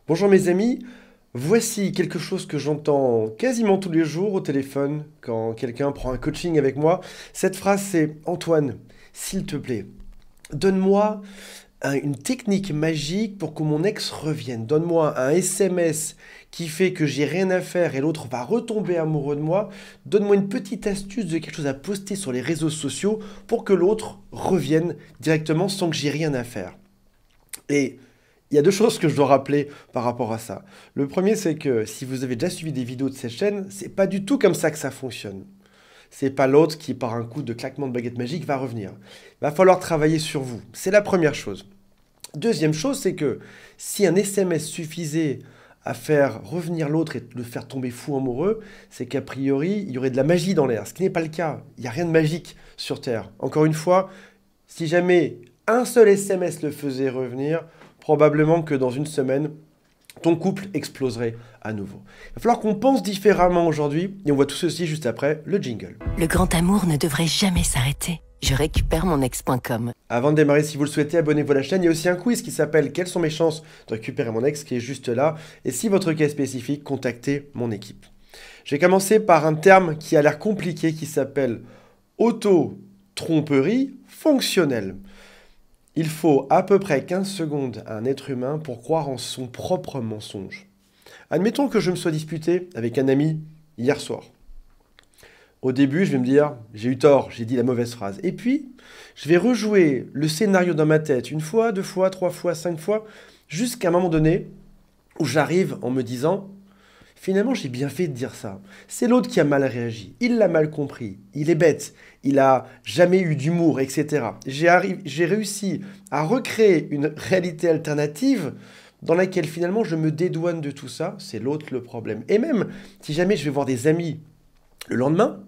Bonjour mes amis, voici quelque chose que j'entends quasiment tous les jours au téléphone quand quelqu'un prend un coaching avec moi. Cette phrase c'est Antoine, s'il te plaît, donne-moi une technique magique pour que mon ex revienne. Donne-moi un SMS qui fait que j'ai rien à faire et l'autre va retomber amoureux de moi. Donne-moi une petite astuce de quelque chose à poster sur les réseaux sociaux pour que l'autre revienne directement sans que j'ai rien à faire. Et il y a deux choses que je dois rappeler par rapport à ça. Le premier, c'est que si vous avez déjà suivi des vidéos de cette chaîne, c'est pas du tout comme ça que ça fonctionne. C'est pas l'autre qui, par un coup de claquement de baguette magique, va revenir. Il va falloir travailler sur vous. C'est la première chose. Deuxième chose, c'est que si un SMS suffisait à faire revenir l'autre et le faire tomber fou amoureux, c'est qu'a priori, il y aurait de la magie dans l'air, ce qui n'est pas le cas. Il n'y a rien de magique sur Terre. Encore une fois, si jamais un seul SMS le faisait revenir, probablement que dans une semaine, ton couple exploserait à nouveau. Il va falloir qu'on pense différemment aujourd'hui, et on voit tout ceci juste après le jingle. Le grand amour ne devrait jamais s'arrêter. Je récupère mon ex.com. Avant de démarrer, si vous le souhaitez, abonnez-vous à la chaîne. Il y a aussi un quiz qui s'appelle « Quelles sont mes chances de récupérer mon ex ?» qui est juste là. Et si votre cas est spécifique, contactez mon équipe. Je vais commencer par un terme qui a l'air compliqué qui s'appelle « auto-tromperie fonctionnelle ». Il faut à peu près 15 secondes à un être humain pour croire en son propre mensonge. Admettons que je me sois disputé avec un ami hier soir. Au début, je vais me dire, j'ai eu tort, j'ai dit la mauvaise phrase. Et puis, je vais rejouer le scénario dans ma tête une fois, deux fois, trois fois, cinq fois, jusqu'à un moment donné où j'arrive en me disant, finalement, j'ai bien fait de dire ça. C'est l'autre qui a mal réagi. Il l'a mal compris. Il est bête. Il a jamais eu d'humour, etc. J'ai réussi à recréer une réalité alternative dans laquelle finalement je me dédouane de tout ça. C'est l'autre le problème. Et même si jamais je vais voir des amis le lendemain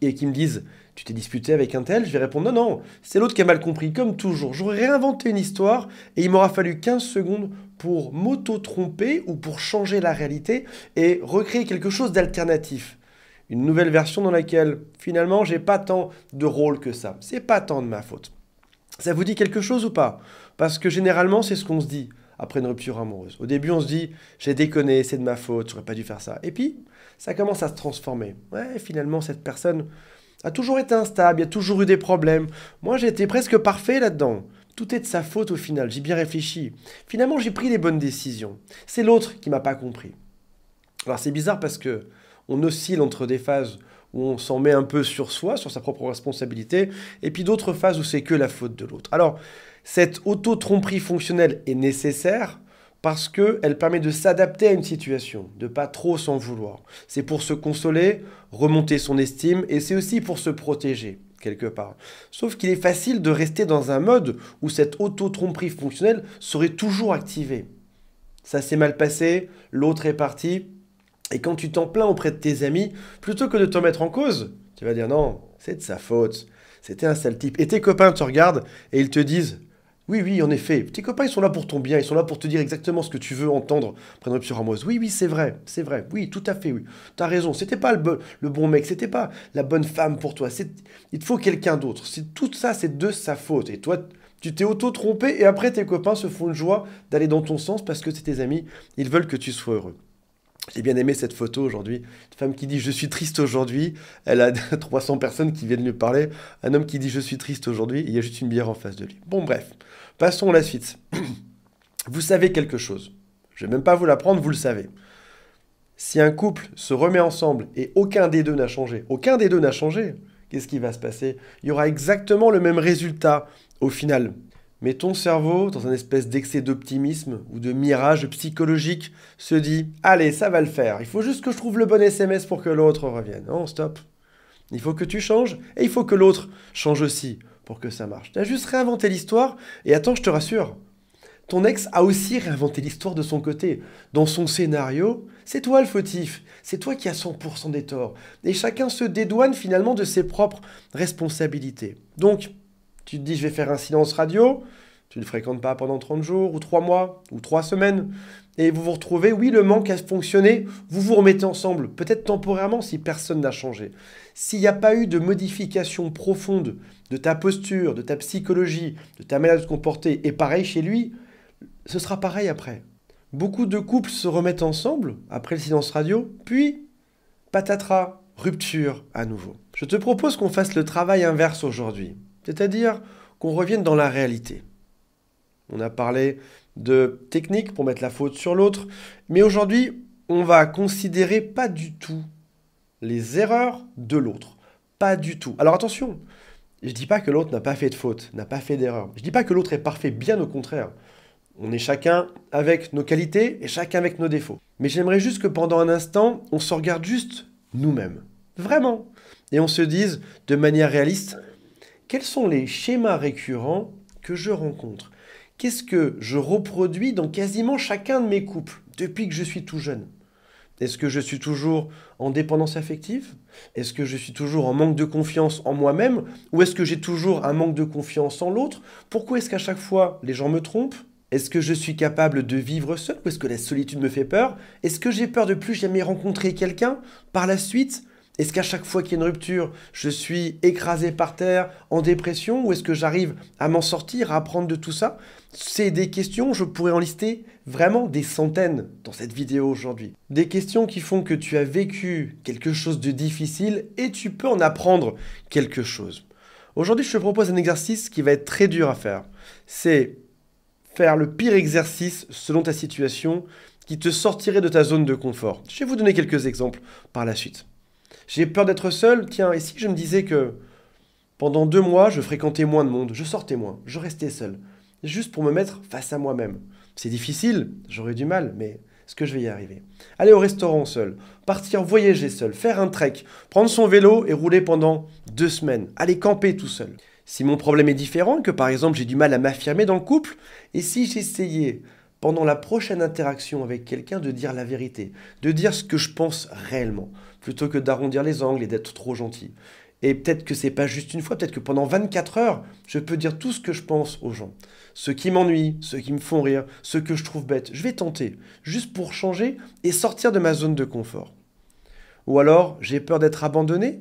et qui me disent tu t'es disputé avec un tel, je vais répondre non, non, c'est l'autre qui a mal compris, comme toujours. J'aurais réinventé une histoire et il m'aura fallu 15 secondes pour m'auto-tromper ou pour changer la réalité et recréer quelque chose d'alternatif. Une nouvelle version dans laquelle finalement j'ai pas tant de rôle que ça. C'est pas tant de ma faute. Ça vous dit quelque chose ou pas? Parce que généralement c'est ce qu'on se dit après une rupture amoureuse. Au début on se dit j'ai déconné, c'est de ma faute, j'aurais pas dû faire ça. Et puis ça commence à se transformer. Ouais, finalement cette personne a toujours été instable, il y a toujours eu des problèmes. Moi, j'ai été presque parfait là-dedans. Tout est de sa faute au final, j'ai bien réfléchi. Finalement, j'ai pris les bonnes décisions. C'est l'autre qui m'a pas compris. Alors c'est bizarre parce que on oscille entre des phases où on s'en met un peu sur soi, sur sa propre responsabilité, et puis d'autres phases où c'est que la faute de l'autre. Alors, cette auto-tromperie fonctionnelle est nécessaire parce qu'elle permet de s'adapter à une situation, de pas trop s'en vouloir. C'est pour se consoler, remonter son estime, et c'est aussi pour se protéger, quelque part. Sauf qu'il est facile de rester dans un mode où cette auto-tromperie fonctionnelle serait toujours activée. Ça s'est mal passé, l'autre est parti, et quand tu t'en plains auprès de tes amis, plutôt que de te mettre en cause, tu vas dire non, c'est de sa faute, c'était un sale type. Et tes copains te regardent et ils te disent oui, oui, en effet, tes copains ils sont là pour ton bien, ils sont là pour te dire exactement ce que tu veux entendre après une rupture amoureuse. Oui, oui, c'est vrai, oui, tout à fait, oui. T'as raison, c'était pas le bon mec, c'était pas la bonne femme pour toi, il te faut quelqu'un d'autre. Tout ça, c'est de sa faute. Et toi, tu t'es auto-trompé et après tes copains se font une joie d'aller dans ton sens parce que c'est tes amis, ils veulent que tu sois heureux. J'ai bien aimé cette photo aujourd'hui. Une femme qui dit « Je suis triste aujourd'hui ». Elle a 300 personnes qui viennent lui parler. Un homme qui dit « Je suis triste aujourd'hui ». Il y a juste une bière en face de lui. Bon, bref. Passons à la suite. Vous savez quelque chose. Je ne vais même pas vous l'apprendre, vous le savez. Si un couple se remet ensemble et aucun des deux n'a changé, qu'est-ce qui va se passer? Il y aura exactement le même résultat au final. Mais ton cerveau, dans un espèce d'excès d'optimisme ou de mirage psychologique, se dit « Allez, ça va le faire. Il faut juste que je trouve le bon SMS pour que l'autre revienne. » Non, stop. Il faut que tu changes et il faut que l'autre change aussi pour que ça marche. Tu as juste réinventé l'histoire et attends, je te rassure. Ton ex a aussi réinventé l'histoire de son côté. Dans son scénario, c'est toi le fautif. C'est toi qui as 100% des torts. Et chacun se dédouane finalement de ses propres responsabilités. Donc, tu te dis, je vais faire un silence radio, tu ne le fréquentes pas pendant 30 jours, ou 3 mois, ou 3 semaines, et vous vous retrouvez, oui, le manque a fonctionné, vous vous remettez ensemble, peut-être temporairement si personne n'a changé. S'il n'y a pas eu de modification profonde de ta posture, de ta psychologie, de ta manière de te comporter, et pareil chez lui, ce sera pareil après. Beaucoup de couples se remettent ensemble après le silence radio, puis patatras, rupture à nouveau. Je te propose qu'on fasse le travail inverse aujourd'hui, c'est-à-dire qu'on revienne dans la réalité. On a parlé de techniques pour mettre la faute sur l'autre, mais aujourd'hui, on va considérer pas du tout les erreurs de l'autre. Pas du tout. Alors attention, je dis pas que l'autre n'a pas fait de faute, n'a pas fait d'erreur. Je dis pas que l'autre est parfait, bien au contraire. On est chacun avec nos qualités et chacun avec nos défauts. Mais j'aimerais juste que pendant un instant, on se regarde juste nous-mêmes. Vraiment. Et on se dise de manière réaliste, quels sont les schémas récurrents que je rencontre? Qu'est-ce que je reproduis dans quasiment chacun de mes couples depuis que je suis tout jeune? Est-ce que je suis toujours en dépendance affective? Est-ce que je suis toujours en manque de confiance en moi-même? Ou est-ce que j'ai toujours un manque de confiance en l'autre? Pourquoi est-ce qu'à chaque fois les gens me trompent? Est-ce que je suis capable de vivre seul ou est-ce que la solitude me fait peur? Est-ce que j'ai peur de plus jamais rencontrer quelqu'un par la suite? Est-ce qu'à chaque fois qu'il y a une rupture, je suis écrasé par terre, en dépression? Ou est-ce que j'arrive à m'en sortir, à apprendre de tout ça? C'est des questions, je pourrais en lister vraiment des centaines dans cette vidéo aujourd'hui. Des questions qui font que tu as vécu quelque chose de difficile et tu peux en apprendre quelque chose. Aujourd'hui, je te propose un exercice qui va être très dur à faire. C'est faire le pire exercice selon ta situation qui te sortirait de ta zone de confort. Je vais vous donner quelques exemples par la suite. J'ai peur d'être seul. Tiens, et si je me disais que pendant 2 mois, je fréquentais moins de monde, je sortais moins, je restais seul, juste pour me mettre face à moi-même. C'est difficile, j'aurais du mal, mais est-ce que je vais y arriver? Aller au restaurant seul, partir voyager seul, faire un trek, prendre son vélo et rouler pendant 2 semaines, aller camper tout seul. Si mon problème est différent, que par exemple j'ai du mal à m'affirmer dans le couple, et si j'essayais pendant la prochaine interaction avec quelqu'un de dire la vérité, de dire ce que je pense réellement, plutôt que d'arrondir les angles et d'être trop gentil. Et peut-être que c'est pas juste une fois, peut-être que pendant 24 heures, je peux dire tout ce que je pense aux gens. Ceux qui m'ennuient, ceux qui me font rire, ceux que je trouve bêtes. Je vais tenter, juste pour changer et sortir de ma zone de confort. Ou alors, j'ai peur d'être abandonné.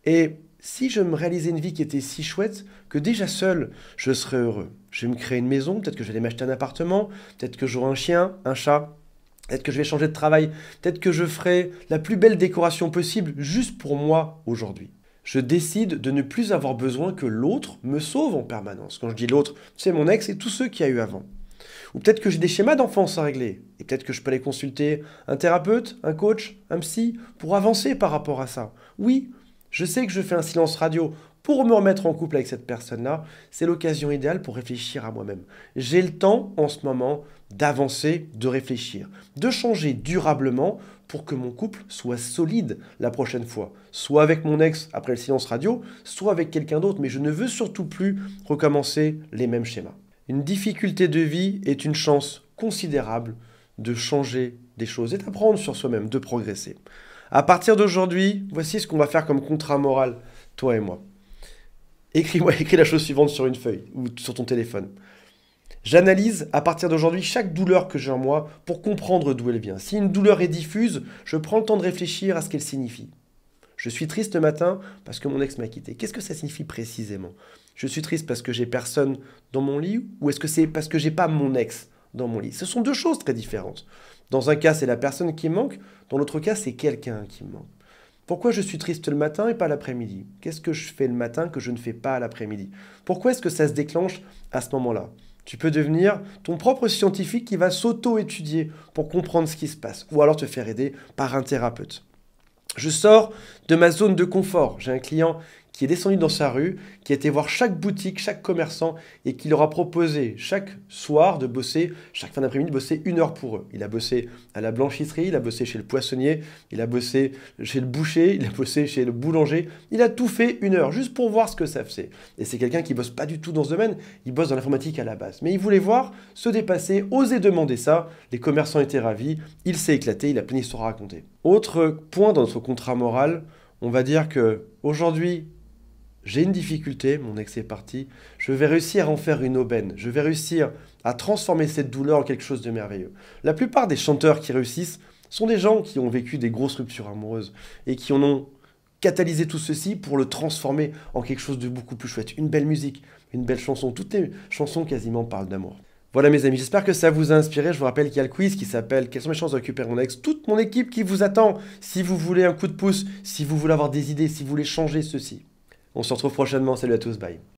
Et si je me réalisais une vie qui était si chouette que déjà seul, je serais heureux. Je vais me créer une maison, peut-être que je vais aller m'acheter un appartement, peut-être que j'aurai un chien, un chat, peut-être que je vais changer de travail, peut-être que je ferai la plus belle décoration possible juste pour moi aujourd'hui. Je décide de ne plus avoir besoin que l'autre me sauve en permanence. Quand je dis l'autre, c'est mon ex et tous ceux qu'il y a eu avant. Ou peut-être que j'ai des schémas d'enfance à régler. Et peut-être que je peux aller consulter un thérapeute, un coach, un psy, pour avancer par rapport à ça. Oui, je sais que je fais un silence radio pour me remettre en couple avec cette personne-là. C'est l'occasion idéale pour réfléchir à moi-même. J'ai le temps en ce moment d'avancer, de réfléchir, de changer durablement pour que mon couple soit solide la prochaine fois. Soit avec mon ex après le silence radio, soit avec quelqu'un d'autre. Mais je ne veux surtout plus recommencer les mêmes schémas. Une difficulté de vie est une chance considérable de changer des choses et d'apprendre sur soi-même, de progresser. À partir d'aujourd'hui, voici ce qu'on va faire comme contrat moral, toi et moi. Écris la chose suivante sur une feuille ou sur ton téléphone. J'analyse à partir d'aujourd'hui chaque douleur que j'ai en moi pour comprendre d'où elle vient. Si une douleur est diffuse, je prends le temps de réfléchir à ce qu'elle signifie. Je suis triste ce matin parce que mon ex m'a quitté. Qu'est-ce que ça signifie précisément? Je suis triste parce que j'ai personne dans mon lit ou est-ce que c'est parce que j'ai pas mon ex dans mon lit? Ce sont deux choses très différentes. Dans un cas, c'est la personne qui me manque. Dans l'autre cas, c'est quelqu'un qui me manque. Pourquoi je suis triste le matin et pas l'après-midi? Qu'est-ce que je fais le matin que je ne fais pas l'après-midi? Pourquoi est-ce que ça se déclenche à ce moment-là? Tu peux devenir ton propre scientifique qui va s'auto-étudier pour comprendre ce qui se passe, ou alors te faire aider par un thérapeute. Je sors de ma zone de confort. J'ai un client qui est descendu dans sa rue, qui a été voir chaque boutique, chaque commerçant, et qui leur a proposé chaque soir de bosser, chaque fin d'après-midi, de bosser 1 heure pour eux. Il a bossé à la blanchisserie, il a bossé chez le poissonnier, il a bossé chez le boucher, il a bossé chez le boulanger. Il a tout fait 1 heure, juste pour voir ce que ça faisait. Et c'est quelqu'un qui bosse pas du tout dans ce domaine, il bosse dans l'informatique à la base. Mais il voulait voir, se dépasser, oser demander ça. Les commerçants étaient ravis, il s'est éclaté, il a plein d'histoires à raconter. Autre point dans notre contrat moral, on va dire que aujourd'hui, j'ai une difficulté, mon ex est parti, je vais réussir à en faire une aubaine, je vais réussir à transformer cette douleur en quelque chose de merveilleux. La plupart des chanteurs qui réussissent sont des gens qui ont vécu des grosses ruptures amoureuses et qui en ont catalysé tout ceci pour le transformer en quelque chose de beaucoup plus chouette. Une belle musique, une belle chanson, toutes les chansons quasiment parlent d'amour. Voilà mes amis, j'espère que ça vous a inspiré. Je vous rappelle qu'il y a le quiz qui s'appelle Quelles sont mes chances de récupérer mon ex? Toute mon équipe qui vous attend. Si vous voulez un coup de pouce, si vous voulez avoir des idées, si vous voulez changer ceci. On se retrouve prochainement. Salut à tous, bye.